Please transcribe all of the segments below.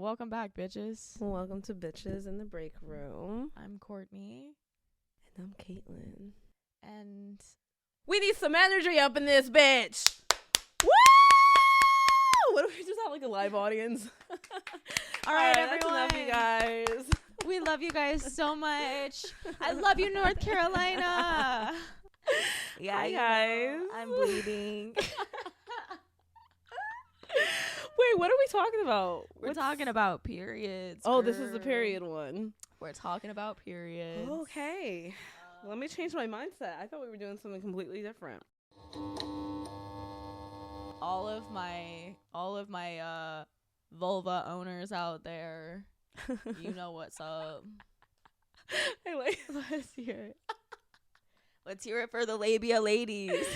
Welcome back, bitches. Welcome to Bitches in the Breakroom. I'm Courtney. And I'm Caitlyn. And we need some energy up in this bitch. Woo! What if we just have like a live audience? All right, that's everyone. enough, you guys. We love you guys so much. I love you, North Carolina. Yeah, hi, guys. I'm bleeding. Wait, what are we talking about? We're talking about periods. Oh, this is the girl. period one. We're talking about periods. Okay. Let me change my mindset. I thought we were doing something completely different. All of my vulva owners out there, you know what's up. Let's hear it. Let's hear it for the labia ladies.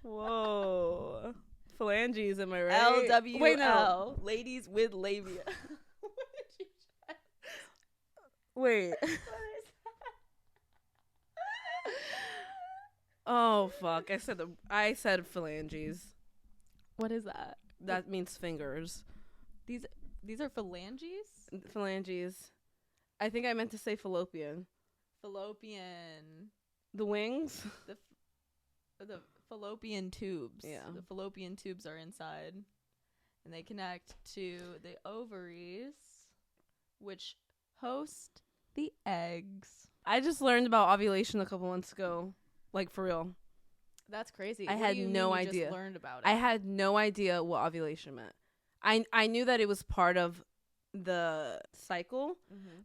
Whoa. Phalanges, am I right? LWL. Wait, no. Ladies with labia. What did you say? Wait. Oh, fuck. I said phalanges. What is that? That means fingers. These are phalanges? Phalanges. I think I meant to say fallopian. Fallopian. The wings? The fallopian tubes. Yeah. The fallopian tubes are inside. And they connect to the ovaries, which host the eggs. I just learned about ovulation a couple months ago. Like, for real. That's crazy. I had no idea. Just learned about it? I had no idea what ovulation meant. I knew that it was part of the cycle,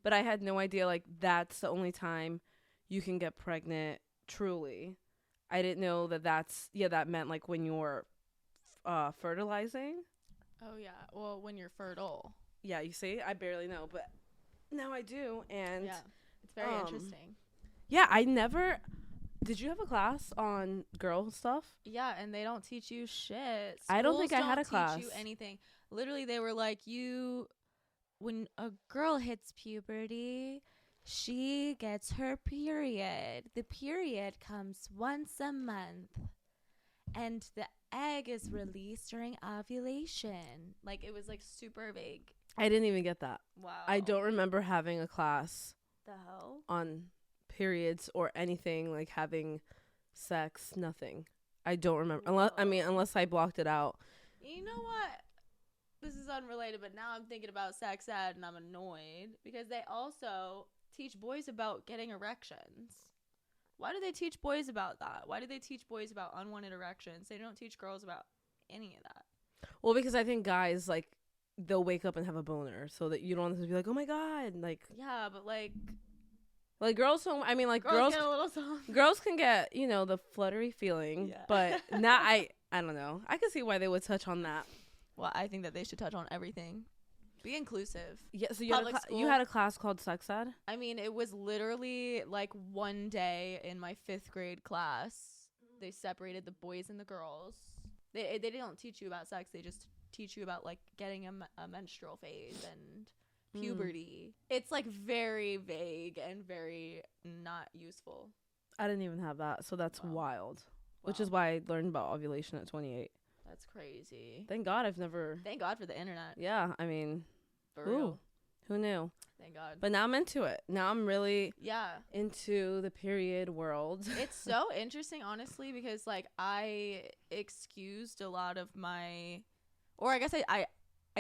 but I had no idea, like, that's the only time you can get pregnant, truly. I didn't know that meant, like, when you're fertilizing. Oh, yeah. Well, when you're fertile. Yeah, you see? I barely know, but now I do, and... Yeah, it's very interesting. Yeah, I never... Did you have a class on girl stuff? Yeah, and they don't teach you shit. I don't think I had a class. Teach you anything. Literally, they were like, when a girl hits puberty, she gets her period. The period comes once a month, and the egg is released during ovulation. Like, it was like super vague. I didn't even get that. Wow. I don't remember having a class The hell? on periods or anything, like having sex, nothing. I don't remember. Unless I blocked it out. You know what? This is unrelated, but now I'm thinking about sex ed and I'm annoyed because they also teach boys about getting erections. Why do they teach boys about that? Why do they teach boys about unwanted erections? They don't teach girls about any of that. Well, because I think guys, like, they'll wake up and have a boner so that you don't have to be like, oh my God. Like, yeah, but like girls don't, I mean, like, girls get a little something. Girls can get, the fluttery feeling, Yeah. but not, I don't know. I can see why they would touch on that. Well, I think that they should touch on everything. Be inclusive. Yeah, so you had a class called sex ed? I mean, it was literally like one day in my 5th grade class. They separated the boys and the girls. They don't teach you about sex. They just teach you about, like, getting a menstrual phase and puberty. It's, like, very vague and very not useful. I didn't even have that, so that's Wow. wild. Wow. Which is why I learned about ovulation at 28. That's crazy. Thank God I've never... Thank God for the internet. Yeah, I mean... For real. Who knew? Thank God. But now I'm into it. Now I'm really yeah, into the period world. it's so interesting, honestly, because, like, I excused a lot of my... Or I guess I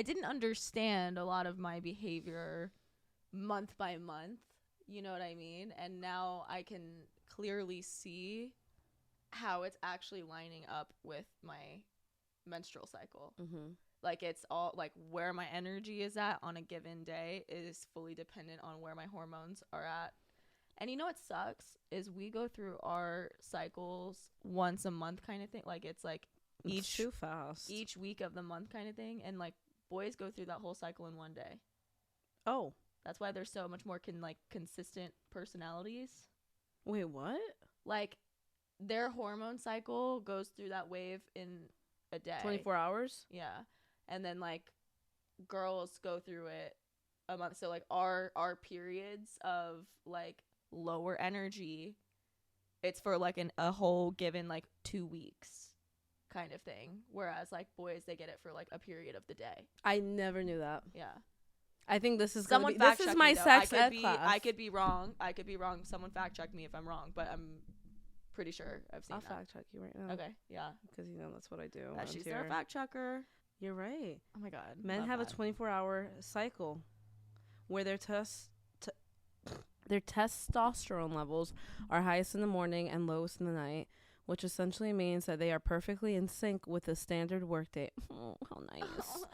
didn't understand a lot of my behavior month by month. You know what I mean? And now I can clearly see how it's actually lining up with my menstrual cycle. Mm-hmm. Like, it's all, like, where my energy is at on a given day is fully dependent on where my hormones are at. And you know what sucks is we go through our cycles once a month kind of thing. Like, it's like It's too fast. each week of the month kind of thing. And, like, boys go through that whole cycle in one day. Oh. That's why there's so much more consistent personalities. Wait, what? Like, their hormone cycle goes through that wave in a day. 24 hours? Yeah. And then, like, girls go through it a month. So, like, our periods of, like, lower energy, it's for, like, a whole given, like, 2 weeks kind of thing. Whereas, like, boys, they get it for, like, a period of the day. I never knew that. Yeah. I think this is Someone this is my sex ed class. I could be wrong. Someone fact check me if I'm wrong, but I'm pretty sure I've seen I'll that. fact check you right now. Okay, yeah. Because that's what I do. She's our fact checker. You're right. Oh my god. Men have a 24-hour cycle where their testosterone levels are highest in the morning and lowest in the night, which essentially means that they are perfectly in sync with the standard workday. Oh, how nice.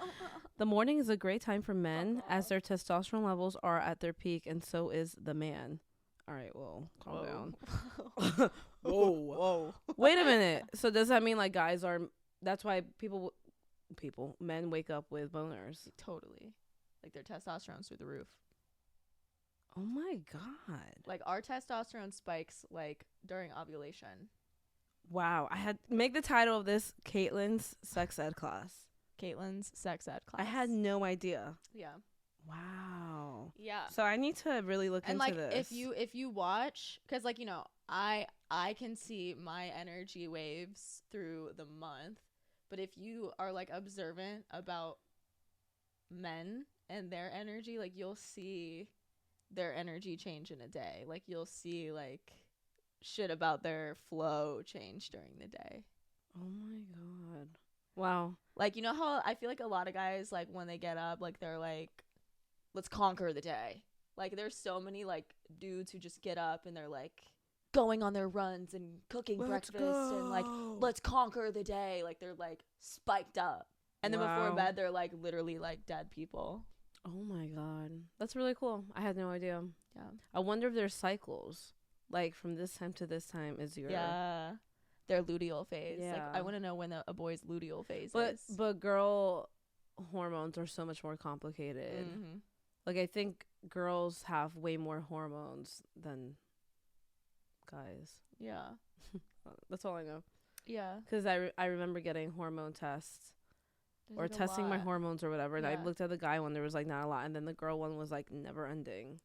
The morning is a great time for men as their testosterone levels are at their peak, and so is the man. All right, well, calm down. Whoa. Wait a minute. So does that mean like guys are, that's why men wake up with boners? Totally. Like their testosterone's through the roof. Oh my god. Like our testosterone spikes like during ovulation. Wow. I had make the title of this Caitlyn's sex ed class. Caitlin's sex ed class. I had no idea. Yeah. Wow. Yeah. So I need to really look into like, this. if you watch, because like, you know, I can see my energy waves through the month, but if you are like observant about men and their energy, like you'll see their energy change in a day. Like you'll see like shit about their flow change during the day. Oh my god. Wow. Like, you know how I feel like a lot of guys, like when they get up, like they're like, let's conquer the day. Like there's so many like dudes who just get up and they're like going on their runs and cooking breakfast and like, let's conquer the day. Like they're like spiked up. And then before bed, they're like literally like dead people. Oh my god. That's really cool. I had no idea. Yeah. I wonder if there's cycles. Like from this time to this time is your their luteal phase. Yeah. Like I want to know when a boy's luteal phase is. But but girl hormones are so much more complicated. Mm-hmm. Like I think girls have way more hormones than guys. Yeah. That's all I know. Yeah. Because I remember getting hormone tests. Or like testing my hormones or whatever, and yeah. I looked at the guy one, there was like not a lot, and then the girl one was like never ending.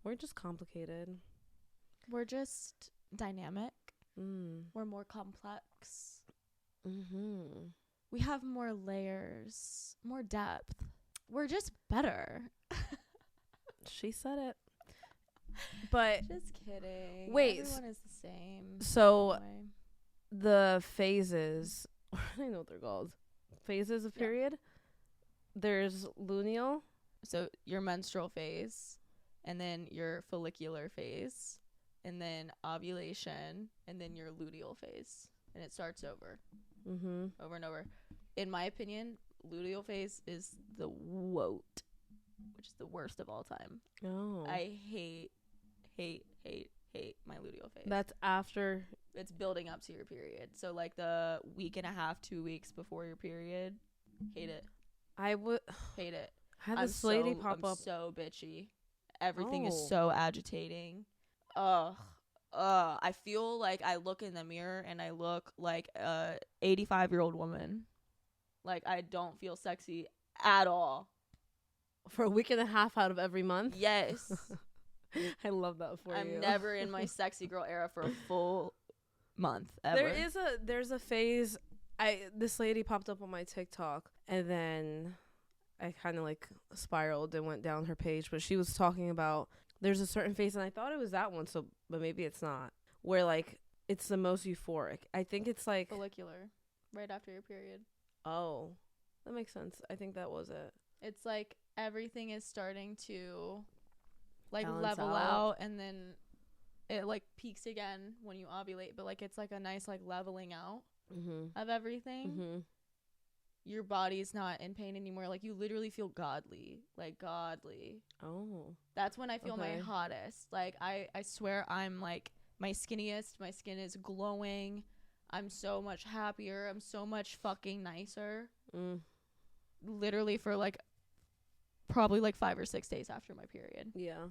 We're just complicated. We're just dynamic. We're more complex. We have more layers, more depth. We're just better. She said it. But just kidding. Wait, everyone is the same. So anyway. The phases, I don't know what they're called. Phases of period. There's luteal, so your menstrual phase, and then your follicular phase, and then ovulation, and then your luteal phase, and it starts over over and over. In my opinion, luteal phase is the woat, which is the worst of all time. I hate my luteal phase. That's after it's building up to your period. So like the week and a half, 2 weeks before your period, hate it. I would hate it. Had this lady pop up. So bitchy. Everything is so agitating. I feel like I look in the mirror and I look like a 85-year-old woman. Like I don't feel sexy at all. For a week and a half out of every month? Yes. I love that for you. I'm never in my sexy girl era for a full month ever. There's a phase. This lady popped up on my TikTok, and then I kind of like spiraled and went down her page, but she was talking about there's a certain phase, and I thought it was that one, so but maybe it's not, where like it's the most euphoric. I think it's like follicular, right after your period. Oh, that makes sense. I think that was it. It's like everything is starting to like balance level out, and then it like peaks again when you ovulate, but like it's like a nice like leveling out of everything. Your body's not in pain anymore. Like you literally feel godly. That's when I feel my hottest. Like I swear I'm like my skinniest. My skin is glowing. I'm so much happier. I'm so much fucking nicer. Literally for like probably like 5 or 6 days after my period. Yeah.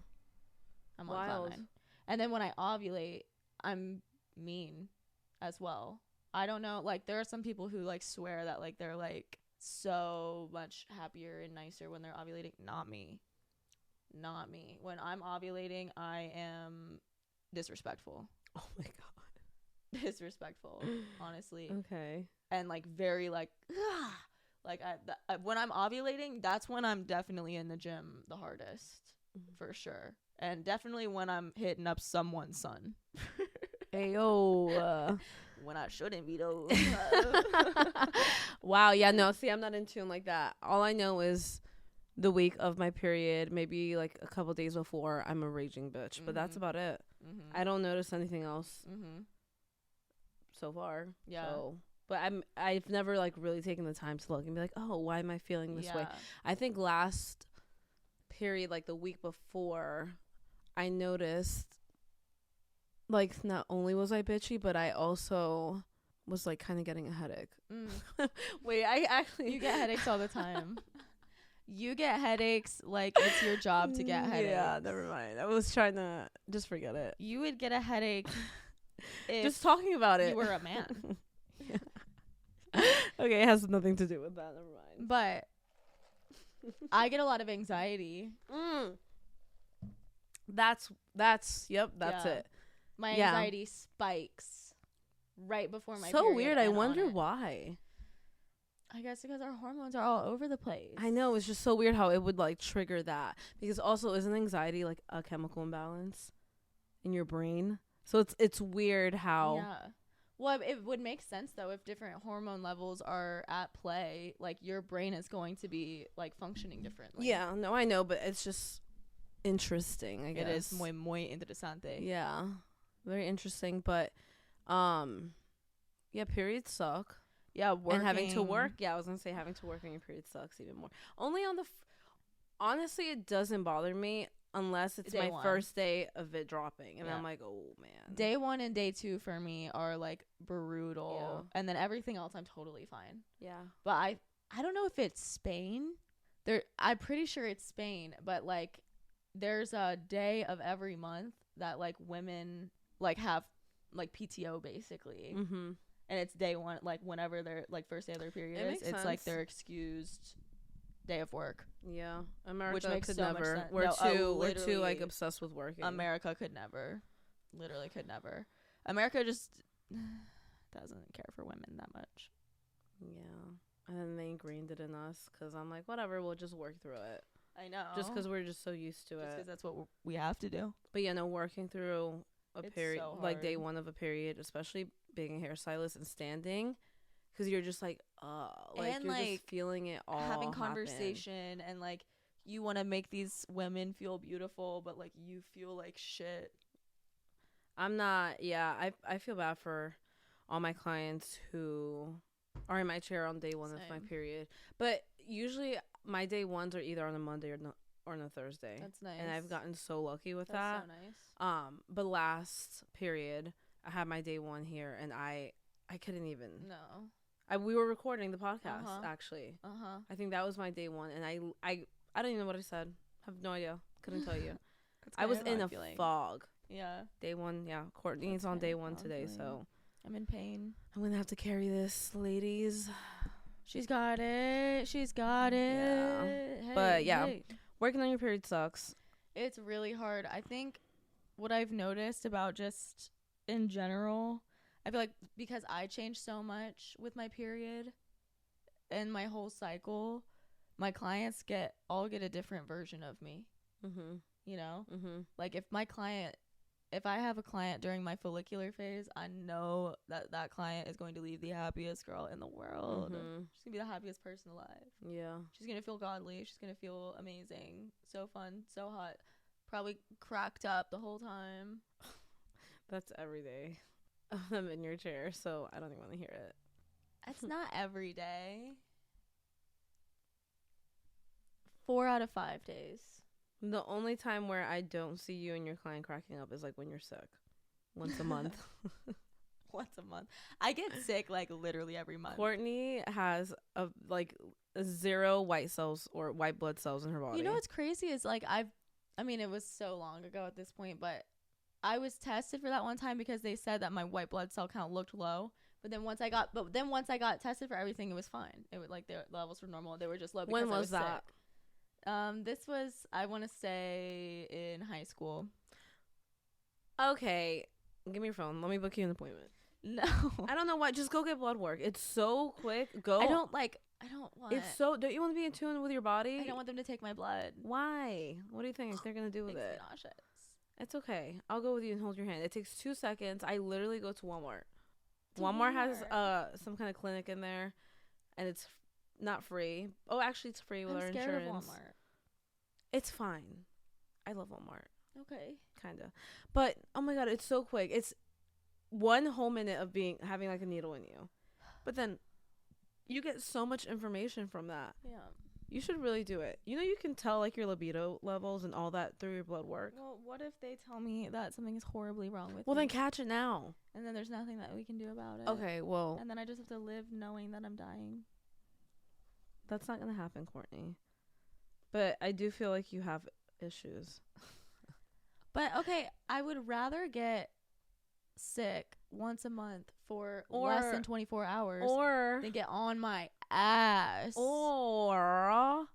I'm on cloud nine. And then when I ovulate, I'm mean as well. I don't know. Like there are some people who like swear that like they're like so much happier and nicer when they're ovulating. Not me. When I'm ovulating, I am disrespectful. Oh my God. Disrespectful, honestly. Okay. And like very like Like when I'm ovulating, that's when I'm definitely in the gym the hardest, for sure. And definitely when I'm hitting up someone's son. Ayo. When I shouldn't be though. Wow. Yeah. No. See, I'm not in tune like that. All I know is the week of my period, maybe like a couple days before, I'm a raging bitch. But that's about it. I don't notice anything else so far. Yeah. So, but I've never like really taken the time to look and be like, oh, why am I feeling this way? I think last period, like the week before, I noticed like not only was I bitchy, but I also was like kind of getting a headache. Wait, I actually you get headaches all the time. You get headaches like it's your job to get headaches. Yeah, never mind. I was trying to just forget it. You would get a headache if just talking about it. You were a man. Okay, it has nothing to do with that. Never mind. But I get a lot of anxiety. That's it. My anxiety spikes right before my period. So weird. I wonder why. I guess because our hormones are all over the place. I know. It's just so weird how it would like trigger that, because also isn't anxiety like a chemical imbalance in your brain? So it's weird how. Yeah. Well, it would make sense though if different hormone levels are at play, like your brain is going to be like functioning differently. Yeah, no, I know, but it's just interesting, I guess. It is muy interesante. Yeah. Very interesting, but yeah, periods suck. Yeah, working. And having to work. Yeah, I was going to say having to work on your period sucks even more. Only on the honestly, it doesn't bother me unless it's my first day of it dropping. And I'm like, oh, man. Day 1 and day 2 for me are, like, brutal. Yeah. And then everything else, I'm totally fine. Yeah. But I don't know if it's Spain. I'm pretty sure it's Spain. But, like, there's a day of every month that, like, women, like, have, like, PTO, basically. Mm-hmm. And it's day 1, like, whenever their, like, first day of their period is. It's sense. Like their excused day of work. Yeah. America which makes could so never. Much sense. We're too, like, obsessed with working. America could never. Literally could never. America just doesn't care for women that much. Yeah. And then they ingrained it in us because I'm like, whatever, we'll just work through it. I know. Just because we're just so used to it. Just because that's what we have to do. But, yeah, no, working through a period, so like day 1 of a period, especially being a hairstylist and standing, because you're just like, like, and you're like just feeling it all having conversation and like you want to make these women feel beautiful, but like you feel like shit. I'm not. Yeah, I feel bad for all my clients who are in my chair on day 1 of my period, but usually my day 1s are either on a Monday or on a Thursday. That's nice. And I've gotten so lucky with that. That's so nice. But last period I had my day 1 here, and I couldn't even. No. We were recording the podcast actually. I think that was my day 1, and I don't even know what I said. Have no idea. Couldn't tell you. I was in a fog. Yeah. Day 1. Yeah. Courtney's on day 1 today, so I'm in pain. I'm gonna have to carry this, ladies. She's got it. She's got it. Yeah. Hey, but yeah, working on your period sucks. It's really hard. I think what I've noticed about just in general, I feel like because I changed so much with my period and my whole cycle, my clients all get a different version of me. Mm-hmm. You know? Mm-hmm. Like if I have a client during my follicular phase, I know that client is going to leave the happiest girl in the world. Mm-hmm. She's going to be the happiest person alive. Yeah. She's going to feel godly. She's going to feel amazing. So fun. So hot. Probably cracked up the whole time. That's every day. I'm in your chair, so I don't even want to hear it. It's not every day. 4 out of 5 days. The only time where I don't see you and your client cracking up is like when you're sick. Once a month. Once a month. I get sick like literally every month. Courtney has a 0 white cells or white blood cells in her body. You know what's crazy is like I mean it was so long ago at this point, but I was tested for that one time because they said that my white blood cell count looked low. But then once I got tested for everything, it was fine. It was like the levels were normal. They were just low because when was that? Sick. This was, I want to say, in high school. Okay, give me your phone. Let me book you an appointment. No, I don't know why. Just go get blood work. It's so quick. Go. I don't like. I don't want. Don't you want to be in tune with your body? I don't want them to take my blood. Why? What do you think they're gonna do with Makes it? me nauseous. It's okay. I'll go with you and hold your hand. It takes 2 seconds. I literally go to Walmart. Walmart has some kind of clinic in there, and it's not free. Oh, actually, it's free with our insurance. I'm scared of Walmart. It's fine. I love Walmart. Okay. Kinda. But oh my god, it's so quick. It's 1 whole minute of having like a needle in you. But then you get so much information from that. Yeah. You should really do it. You know, you can tell like your libido levels and all that through your blood work. Well, what if they tell me that something is horribly wrong with me? Well, then catch it now. And then there's nothing that we can do about it. Okay, well. And then I just have to live knowing that I'm dying. That's not going to happen, Courtney. But I do feel like you have issues. But, okay, I would rather get sick once a month for less than 24 hours than get on my ass. Or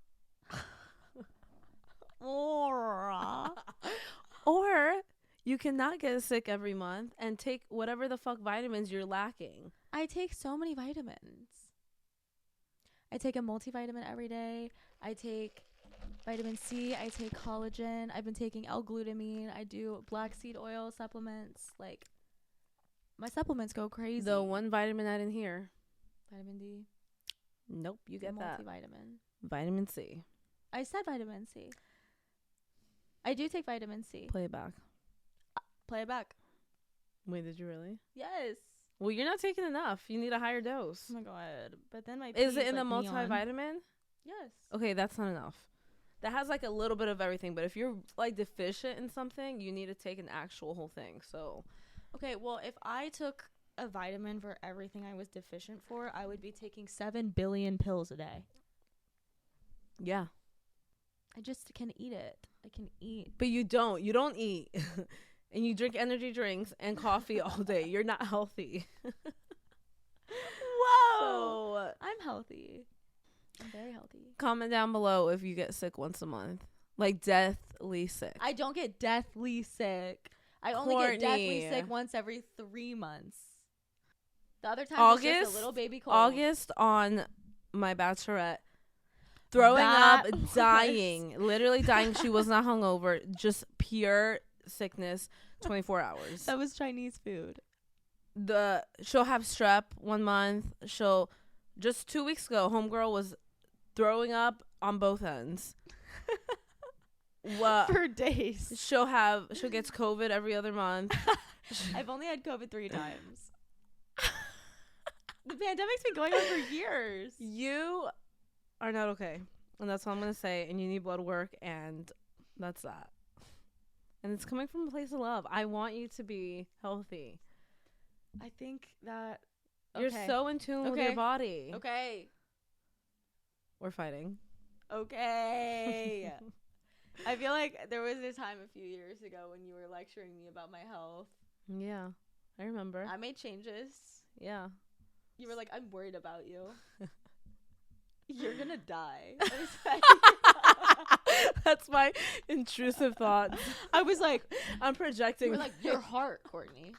you cannot get sick every month and take whatever the fuck vitamins you're lacking. I take so many vitamins. I take a multivitamin every day. I take vitamin C. I take collagen. I've been taking L-glutamine. I do black seed oil supplements. Like, my supplements go crazy. The one vitamin I didn't hear. Vitamin D. Nope, you get that. Multivitamin. Vitamin C. I said vitamin C. I do take vitamin C. Play it back. Play it back. Wait, did you really? Yes. Well, you're not taking enough. You need a higher dose. Oh my god. But then my Is it in like the multivitamin? Yes. Okay, that's not enough. That has like a little bit of everything, but if you're like deficient in something, you need to take an actual whole thing. So, okay, well, if I took a vitamin for everything I was deficient for, I would be taking 7 billion pills a day. Yeah. I just can eat it. I can eat. But you don't. You don't eat. And you drink energy drinks and coffee all day. You're not healthy. Whoa. So, I'm healthy. I'm very healthy. Comment down below if you get sick once a month. Like deathly sick. I don't get deathly sick. I only get deathly sick once every 3 months. The other time it's just a little baby cold. August on my bachelorette. Throwing up, dying. Literally dying. She was not hungover. Just pure sickness. 24 hours. That was Chinese food. She'll have strep 1 month. Just 2 weeks ago, homegirl was throwing up on both ends. For days. She gets COVID every other month. I've only had COVID 3 times. The pandemic's been going on for years. You are not okay. And that's all I'm going to say. And you need blood work. And that's that. And it's coming from a place of love. I want you to be healthy. I think that... You're so in tune with your body. Okay. We're fighting. Okay. I feel like there was a time a few years ago when you were lecturing me about my health. Yeah. I remember. I made changes. Yeah. You were like, I'm worried about you. You're gonna die. I was like, that's my intrusive thoughts. I was like, I'm projecting. You were like, your heart, Courtney.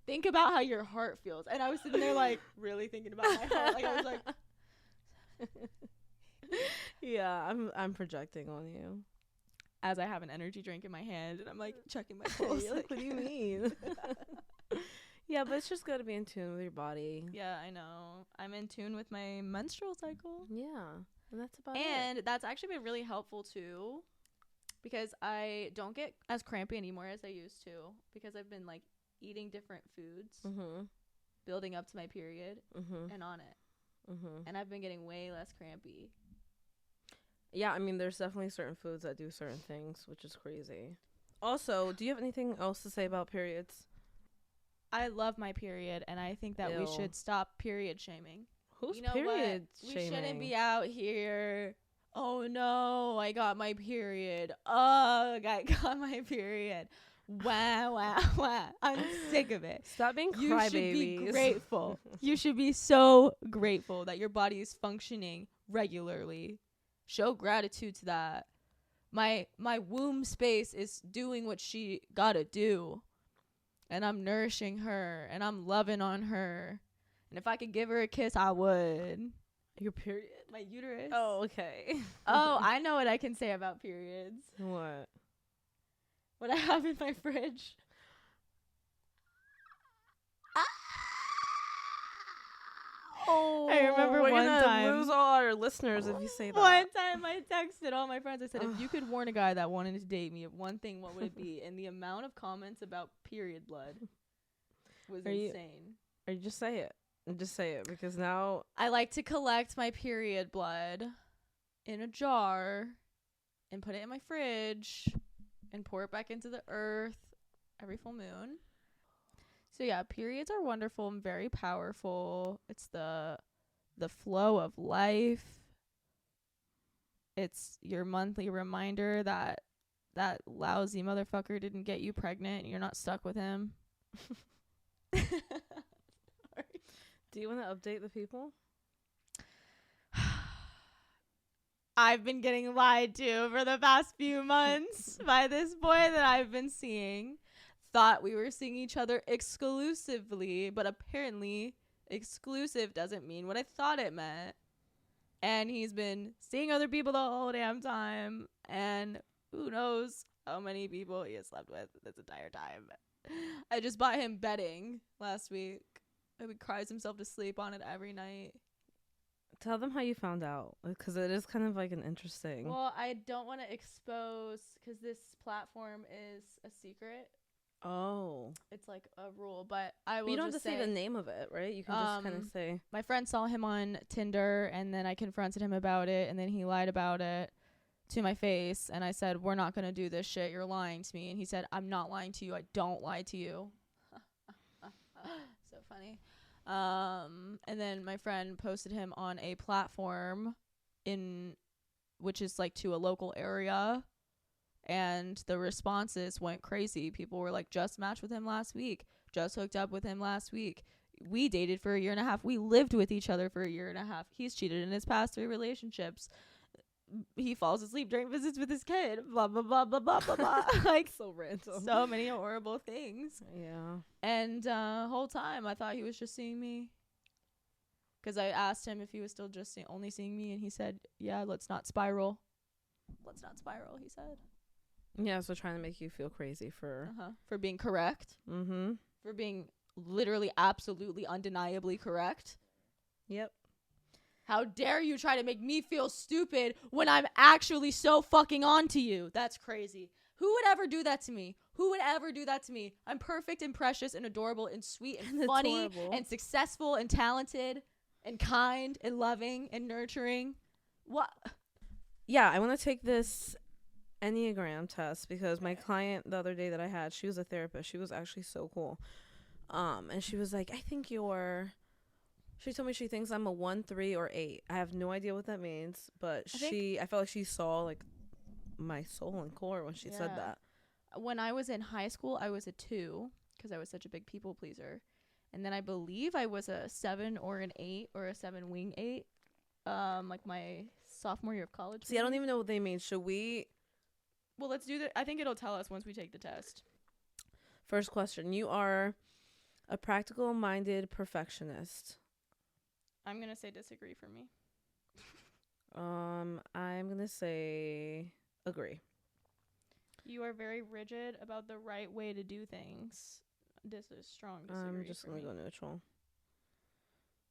Think about how your heart feels. And I was sitting there like really thinking about my heart. Like I was like, yeah, I'm projecting on you. As I have an energy drink in my hand and I'm like checking my pulse. Like, what do you mean? Yeah, but it's just got to be in tune with your body. Yeah, I know. I'm in tune with my menstrual cycle. Yeah, and that's about it. And that's actually been really helpful too, because I don't get as crampy anymore as I used to, because I've been like eating different foods, building up to my period, and on it. And I've been getting way less crampy. Yeah, I mean, there's definitely certain foods that do certain things, which is crazy. Also, do you have anything else to say about periods? I love my period, and I think that we should stop period shaming. Who's period shaming? We shouldn't be out here. Oh no, I got my period. Ugh, I got my period. Wow. I'm sick of it. Stop being crybabies. You should be grateful. You should be so grateful that your body is functioning regularly. Show gratitude to that. My womb space is doing what she gotta do. And I'm nourishing her. And I'm loving on her. And if I could give her a kiss, I would. Your period? My uterus. Oh, okay. Oh, I know what I can say about periods. What? What I have in my fridge. Oh, I remember we're one gonna time. lose all our listeners if you say that. One time I texted all my friends. I said, if you could warn a guy that wanted to date me of one thing, what would it be? And the amount of comments about period blood was insane. Or you just say it. Just say it, because now I like to collect my period blood in a jar and put it in my fridge and pour it back into the earth every full moon. So yeah, periods are wonderful and very powerful. It's the flow of life. It's your monthly reminder that that lousy motherfucker didn't get you pregnant and you're not stuck with him. do you want to update the people? I've been getting lied to for the past few months by this boy that I've been seeing. Thought we were seeing each other exclusively, but apparently exclusive doesn't mean what I thought it meant. And he's been seeing other people the whole damn time, and who knows how many people he has slept with this entire time. I just bought him bedding last week. He cries himself to sleep on it every night. Tell them how you found out, because it is kind of like an interesting. Well, I don't want to expose, because this platform is a secret. Oh. It's like a rule, but I will. But you don't have just to say the name of it, right? You can just kind of say. My friend saw him on Tinder, and then I confronted him about it, and then he lied about it to my face, and I said, we're not going to do this shit. You're lying to me. And he said, I'm not lying to you. I don't lie to you. So funny. And then my friend posted him on a platform which is like to a local area. And the responses went crazy. People were like, just matched with him last week. Just hooked up with him last week. We dated for a year and a half. We lived with each other for a year and a half. He's cheated in his past 3 relationships. He falls asleep during visits with his kid. Blah, blah, blah, blah, blah, blah, blah. Like, so random. So many horrible things. Yeah. And whole time I thought he was just seeing me. Because I asked him if he was still just only seeing me. And he said, yeah, let's not spiral. Let's not spiral, he said. Yeah, so trying to make you feel crazy for being correct. Mm-hmm. For being literally, absolutely, undeniably correct. Yep. How dare you try to make me feel stupid when I'm actually so fucking on to you? That's crazy. Who would ever do that to me? Who would ever do that to me? I'm perfect and precious and adorable and sweet and funny and successful and talented and kind and loving and nurturing. What? Yeah, I want to take this enneagram test because my client the other day that I had, she was a therapist. She was actually so cool. And she was like, she told me she thinks I'm a 1, 3, or 8. I have no idea what that means, but I felt like she saw like my soul and core when she said that. When I was in high school, I was a 2 because I was such a big people pleaser. And then I believe I was a 7 or an 8 or a 7 wing 8. Like my sophomore year of college. See, I don't even know what they mean. Should we? Well, let's do that. I think it'll tell us once we take the test. First question. You are a practical-minded perfectionist. I'm going to say disagree for me. I'm going to say agree. You are very rigid about the right way to do things. This is strong disagree. I'm just going to go neutral.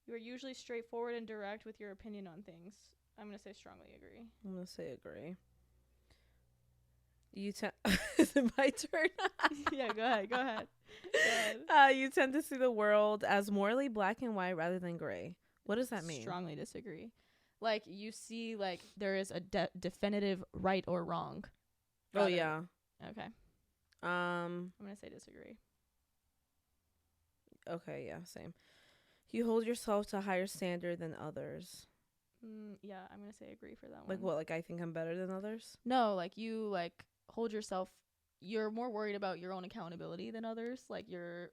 You are usually straightforward and direct with your opinion on things. I'm going to say strongly agree. I'm going to say agree. Is it my turn? Yeah, go ahead. You tend to see the world as morally black and white rather than gray. What does that mean? Strongly disagree. Like, you see, like, there is a definitive right or wrong. Oh, yeah. Okay. I'm going to say disagree. Okay, yeah, same. You hold yourself to a higher standard than others. Yeah, I'm going to say agree for that one. Like what? Like I think I'm better than others? No, like you, like, hold yourself. You're more worried about your own accountability than others. Like you're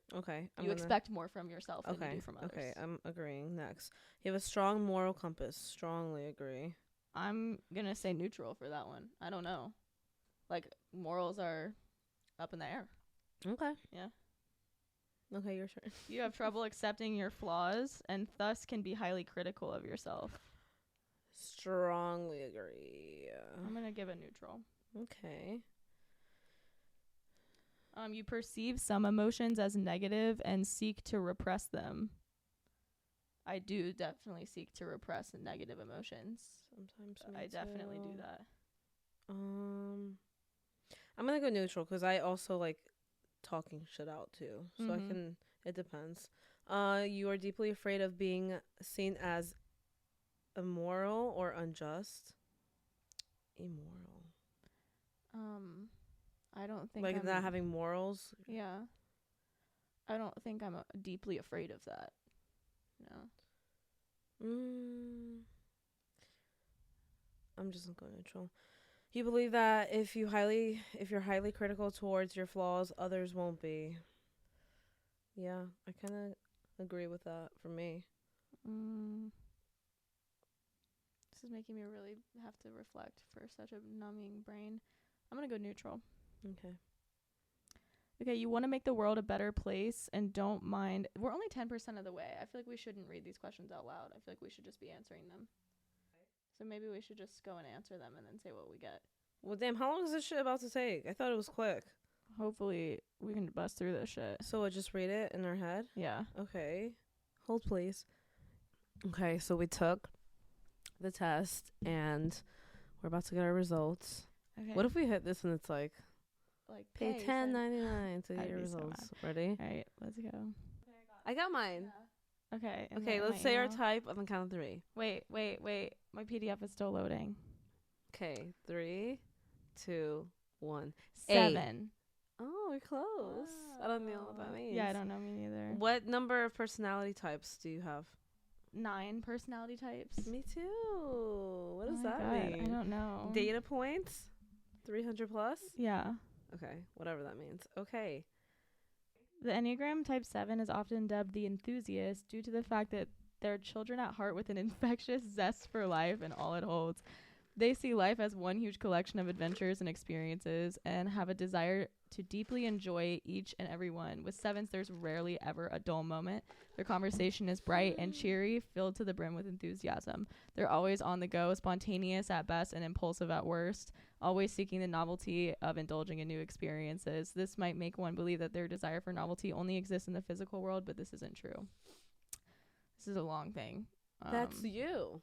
you expect more from yourself than you do from others. Okay, I'm agreeing. Next, you have a strong moral compass. Strongly agree. I'm gonna say neutral for that one. I don't know. Like morals are up in the air. Okay. Yeah. Okay, your turn. You have trouble accepting your flaws and thus can be highly critical of yourself. Strongly agree. I'm gonna give it neutral. Okay. You perceive some emotions as negative and seek to repress them. I do definitely seek to repress negative emotions. Sometimes I definitely do that. I'm gonna go neutral because I also like talking shit out too. So I can. It depends. You are deeply afraid of being seen as immoral or unjust. Immoral. I don't think like I'm not having morals. Yeah. I don't think I'm deeply afraid of that. No. I'm just gonna go neutral. You believe that if you're highly critical towards your flaws, others won't be. Yeah, I kind of agree with that for me. This is making me really have to reflect for such a numbing brain. I'm going to go neutral. Okay, you want to make the world a better place and don't mind. We're only 10% of the way. I feel like we shouldn't read these questions out loud. I feel like we should just be answering them. So maybe we should just go and answer them and then say what we get. Well, damn, how long is this shit about to take? I thought it was quick. Hopefully we can bust through this shit. So I just read it in our head? Yeah. Okay. Hold, please. Okay, so we took the test and we're about to get our results. Okay. What if we hit this and it's like pay $10.99 to get your results? So ready? All right, let's go. I got mine. Yeah. Okay. Okay, let's say our type on the count of 3. Wait. My PDF is still loading. Okay, 3, 2, 1. 7. 8. Oh, we're close. Wow. I don't know what that means. Yeah, I don't know, me neither. What number of personality types do you have? 9 personality types. Me too. What does that mean? I don't know. Data points? 300 plus? Yeah. Okay, whatever that means. Okay. The Enneagram Type 7 is often dubbed the enthusiast due to the fact that they're children at heart with an infectious zest for life and all it holds. They see life as one huge collection of adventures and experiences and have a desire to deeply enjoy each and every one. With 7s, there's rarely ever a dull moment. Their conversation is bright and cheery, filled to the brim with enthusiasm. They're always on the go, spontaneous at best and impulsive at worst, always seeking the novelty of indulging in new experiences. This might make one believe that their desire for novelty only exists in the physical world, but this isn't true. This is a long thing. That's you.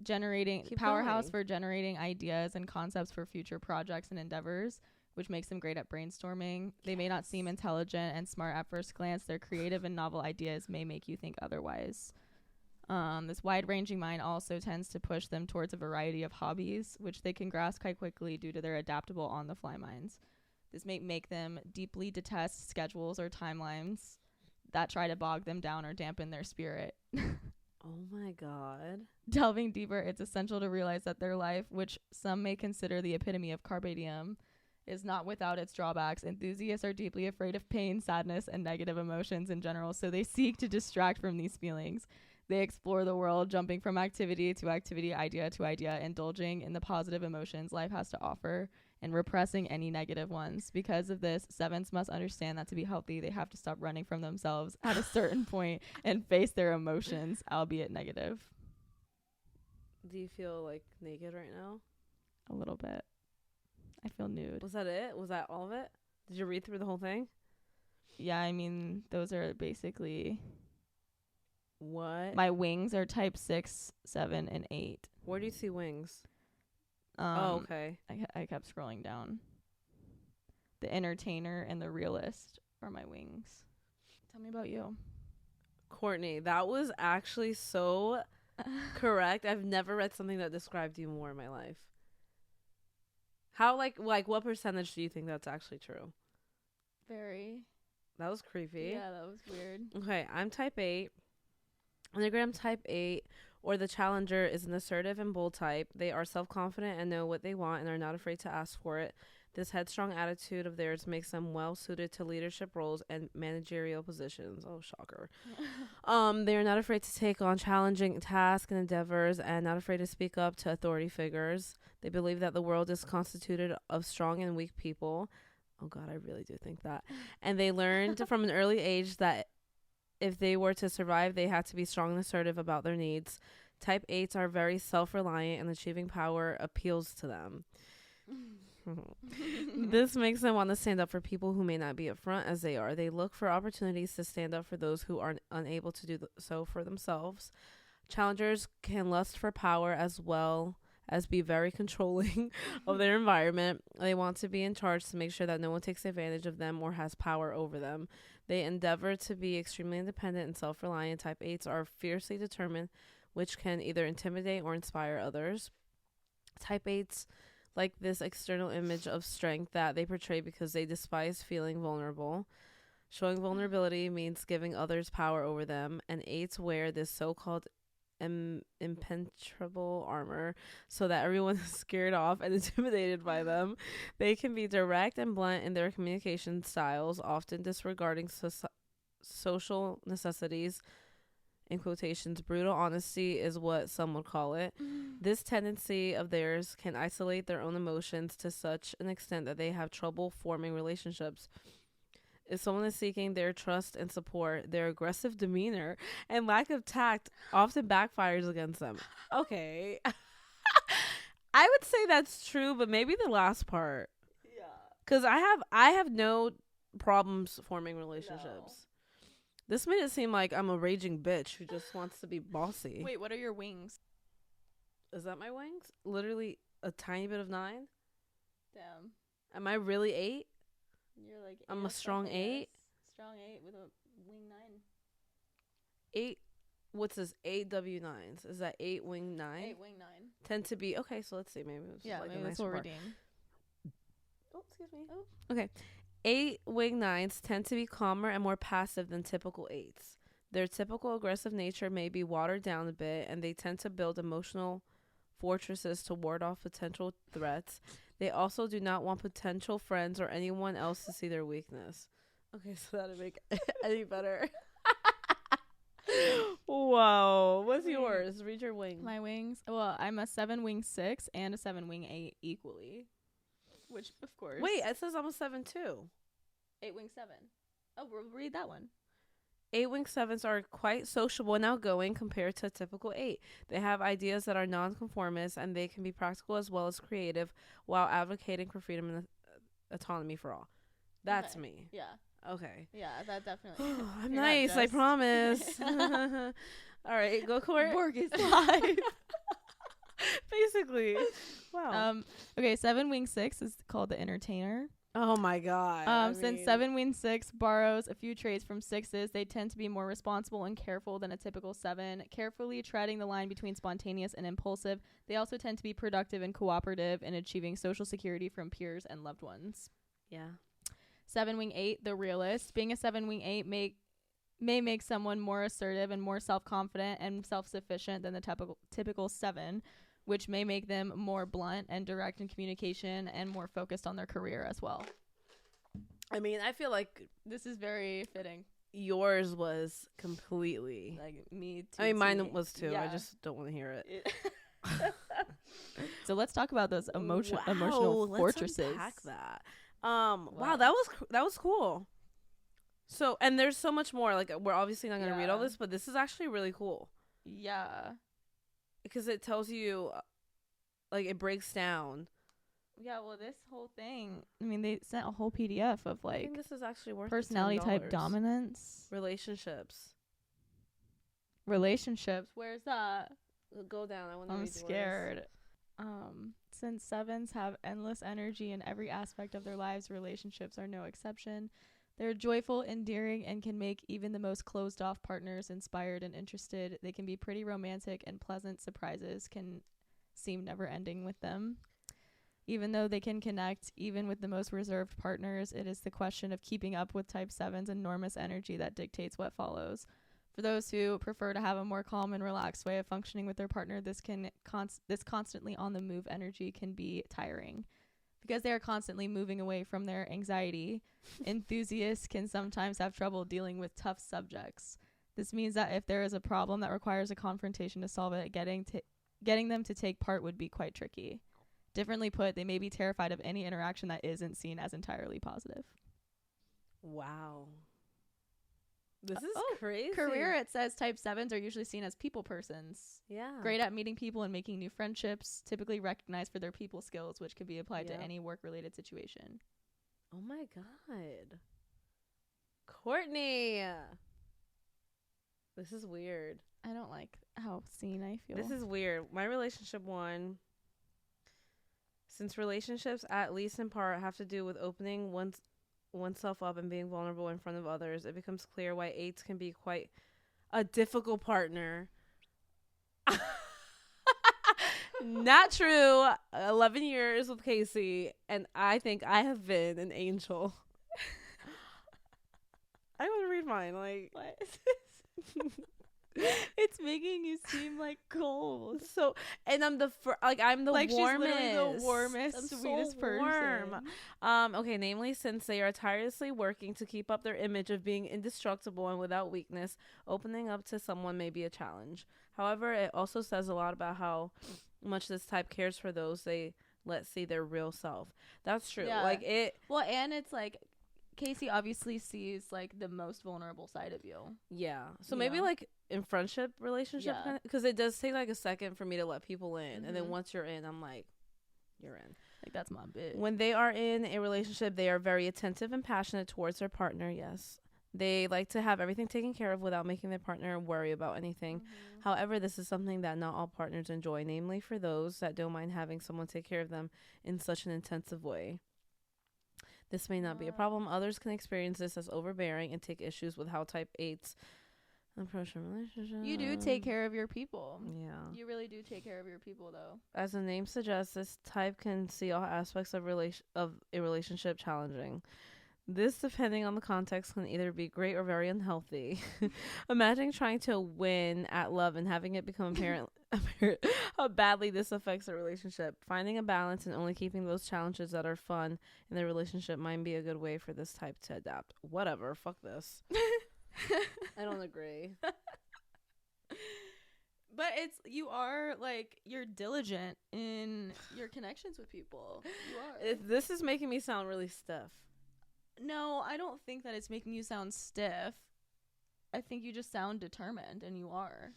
Keep powerhouse going. For generating ideas and concepts for future projects and endeavors, which makes them great at brainstorming. They may not seem intelligent and smart at first glance. Their creative and novel ideas may make you think otherwise. This wide-ranging mind also tends to push them towards a variety of hobbies, which they can grasp quite quickly due to their adaptable on-the-fly minds. This may make them deeply detest schedules or timelines that try to bog them down or dampen their spirit. Oh my God. Delving deeper, it's essential to realize that their life, which some may consider the epitome of carpe diem, is not without its drawbacks. Enthusiasts are deeply afraid of pain, sadness, and negative emotions in general, so they seek to distract from these feelings. They explore the world, jumping from activity to activity, idea to idea, indulging in the positive emotions life has to offer and repressing any negative ones. Because of this, 7s must understand that to be healthy, they have to stop running from themselves at a certain point and face their emotions, albeit negative. Do you feel like naked right now? A little bit. I feel nude. Was that it? Was that all of it? Did you read through the whole thing? Yeah, I mean, those are basically... What? My wings are type 6, 7, and 8. Where do you see wings? Okay. I kept scrolling down. The entertainer and the realist are my wings. Tell me about you. Courtney, that was actually so correct. I've never read something that described you more in my life. How, like what percentage do you think that's actually true? Very. That was creepy. Yeah, that was weird. Okay, I'm type 8. Enneagram type 8, or the challenger, is an assertive and bold type. They are self-confident and know what they want and are not afraid to ask for it. This headstrong attitude of theirs makes them well suited to leadership roles and managerial positions. Oh, shocker. They are not afraid to take on challenging tasks and endeavors and not afraid to speak up to authority figures. They believe that the world is constituted of strong and weak people. Oh, God, I really do think that. And they learned from an early age that if they were to survive, they had to be strong and assertive about their needs. Type 8s are very self-reliant and achieving power appeals to them. This makes them want to stand up for people who may not be upfront as they are. They look for opportunities to stand up for those who are unable to do so for themselves. Challengers can lust for power as well as be very controlling of their environment. They want to be in charge to make sure that no one takes advantage of them or has power over them. They endeavor to be extremely independent and self-reliant. Type 8s are fiercely determined, which can either intimidate or inspire others. Type 8s like this external image of strength that they portray because they despise feeling vulnerable. Showing vulnerability means giving others power over them, and 8s wear this so-called impenetrable armor so that everyone is scared off and intimidated by them. They can be direct and blunt in their communication styles, often disregarding social necessities. In quotations, brutal honesty is what some would call it. This tendency of theirs can isolate their own emotions to such an extent that they have trouble forming relationships. If someone is seeking their trust and support, their aggressive demeanor and lack of tact often backfires against them. Okay. I would say that's true, but maybe the last part. Yeah. Because I have no problems forming relationships. No. This made it seem like I'm a raging bitch who just wants to be bossy. Wait, what are your wings? Is that my wings? Literally a tiny bit of 9? Damn. Am I really 8? You're like I'm a strong 8? Strong 8 with a wing 9. 8. What's this? 8W9s. Is that 8 wing 9? 8 wing 9. Tend to be. Okay, so let's see. Maybe it was like maybe a that's nice what part. redeem. Oh, excuse me. Oh. Okay. 8 wing 9s tend to be calmer and more passive than typical 8s. Their typical aggressive nature may be watered down a bit, and they tend to build emotional fortresses to ward off potential threats. They also do not want potential friends or anyone else to see their weakness. Okay, so that'll make any better. Wow. What's yours? Read your wings. My wings? Well, I'm a 7 wing 6 and a 7 wing 8 equally. Which, of course. Wait, it says I'm a 7 too. 8 wing 7. Oh, we'll read that one. 8 wing 7s are quite sociable and outgoing compared to a typical 8. They have ideas that are nonconformist, and they can be practical as well as creative while advocating for freedom and autonomy for all. That's me. Yeah. Okay. Yeah, that definitely. I'm nice, I promise. All right, go Court. Borg is live. Basically. Wow. Okay, 7 wing 6 is called the entertainer. Oh my god. Since 7 wing 6 borrows a few traits from 6s, they tend to be more responsible and careful than a typical 7, carefully treading the line between spontaneous and impulsive. They also tend to be productive and cooperative in achieving social security from peers and loved ones. Yeah. 7 wing 8, the realist. Being a 7 wing 8 may make someone more assertive and more self-confident and self-sufficient than the typical 7, which may make them more blunt and direct in communication and more focused on their career as well. I mean, I feel like this is very fitting. Yours was completely like me too. I mean, mine was too. Yeah. I just don't want to hear it. So let's talk about those emotional fortresses. Let's unpack that. Wow, that was cool. So, and there's so much more. Like, we're obviously not going to read all this, but this is actually really cool. Yeah. Because it tells you, like, it breaks down. Yeah, well, this whole thing, I mean, they sent a whole PDF of, like, I think this is actually worth personality type dominance. Relationships. Where's that? Go down. I'm scared. Since 7s have endless energy in every aspect of their lives, relationships are no exception. They're joyful, endearing, and can make even the most closed-off partners inspired and interested. They can be pretty romantic, and pleasant surprises can seem never-ending with them. Even though they can connect even with the most reserved partners, it is the question of keeping up with Type 7's enormous energy that dictates what follows. For those who prefer to have a more calm and relaxed way of functioning with their partner, this constantly on-the-move energy can be tiring. Because they are constantly moving away from their anxiety, enthusiasts can sometimes have trouble dealing with tough subjects. This means that if there is a problem that requires a confrontation to solve it, getting them to take part would be quite tricky. Differently put, they may be terrified of any interaction that isn't seen as entirely positive. Wow. This is crazy. Career, it says type 7s are usually seen as people persons. Yeah. Great at meeting people and making new friendships, typically recognized for their people skills, which can be applied to any work-related situation. Oh my God. Courtney. This is weird. I don't like how seen I feel. This is weird. My relationship one. Since relationships, at least in part, have to do with opening oneself up and being vulnerable in front of others, it becomes clear why 8s can be quite a difficult partner. Not true. 11 years with Casey, and I think I have been an angel. I want to read mine. Like, what? It's making you seem like cold. So, and I'm the I'm the like warmest. She's literally the warmest, I'm sweetest so person. Warm. Okay, namely, since they are tirelessly working to keep up their image of being indestructible and without weakness, opening up to someone may be a challenge. However, it also says a lot about how much this type cares for those they let see their real self. That's true. Yeah. Like it. Well, and it's like Casey obviously sees like the most vulnerable side of you. Yeah. So maybe like in friendship relationship, because it does take like a second for me to let people in, and then once you're in, I'm like, you're in. Like that's my bitch. When they are in a relationship, they are very attentive and passionate towards their partner. Yes. They like to have everything taken care of without making their partner worry about anything. However, this is something that not all partners enjoy, namely for those that don't mind having someone take care of them in such an intensive way. This may not be a problem. Others can experience this as overbearing and take issues with how type 8s approach a relationship. You do take care of your people. Yeah. You really do take care of your people, though. As the name suggests, this type can see all aspects of a relationship challenging. This, depending on the context, can either be great or very unhealthy. Imagine trying to win at love and having it become apparent how badly this affects a relationship. Finding a balance and only keeping those challenges that are fun in the relationship might be a good way for this type to adapt. Whatever. Fuck this. I don't agree. But you are like, you're diligent in your connections with people. You are. This is making me sound really stiff. No, I don't think that it's making you sound stiff. I think you just sound determined, and you are.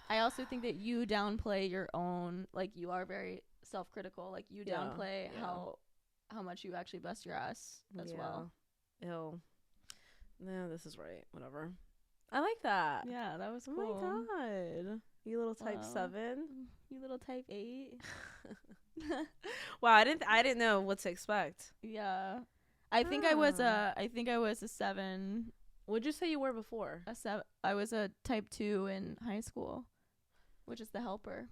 I also think that you downplay your own, like, you are very self-critical. Like, you downplay how much you actually bust your ass as well. Ew. No, this is right. Whatever. I like that. Yeah, that was cool. Oh my God. You little type 7. You little type 8. Wow, I didn't know what to expect. Yeah. I think I was a 7. What'd you say you were before? I was a type 2 in high school, which is the helper.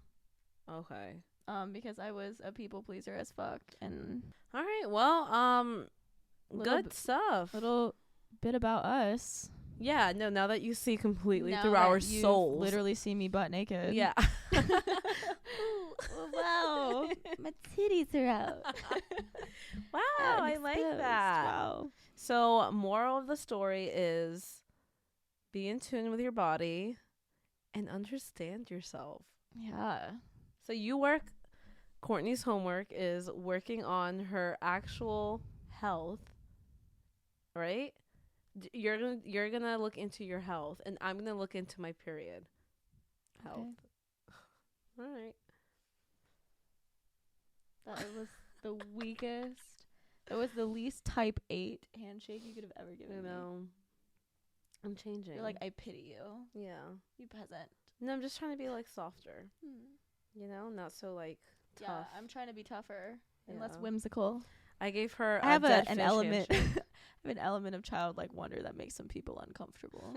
Okay. Because I was a people pleaser as fuck. And all right, well, good stuff. Little bit about us. Yeah, no, now that you see completely now through our souls. Literally see me butt naked. Yeah. Wow. My titties are out. Wow, I like that. Wow. So, moral of the story is be in tune with your body and understand yourself. Yeah. So Courtney's homework is working on her actual health, right? You're gonna look into your health, and I'm gonna look into my period health. Okay. All right. That was the weakest. That was the least type 8 handshake you could have ever given me. I know. I'm changing. You're like, I pity you. Yeah. You peasant. No, I'm just trying to be like softer. You know, not so like tough. Yeah, I'm trying to be tougher and less whimsical. I gave her I have an element I have an element of childlike wonder that makes some people uncomfortable.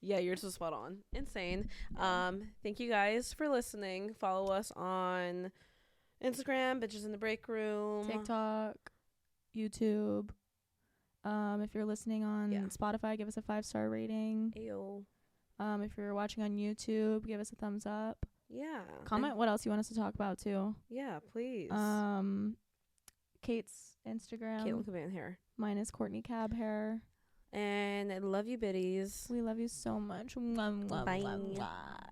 Yeah, yours was spot on. Insane. Thank you guys for listening. Follow us on Instagram, Bitches in the Breakroom, TikTok, YouTube. If you're listening on Spotify, give us a 5-star rating. Ayo. If you're watching on YouTube, give us a thumbs up. Yeah. Comment what else you want us to talk about too. Yeah, please. Kate's Instagram. Caitlyn Command Hair. Mine is Courtney Cab Hair. And I love you, biddies. We love you so much. Mwah, mwah, Bye. mwah, mwah.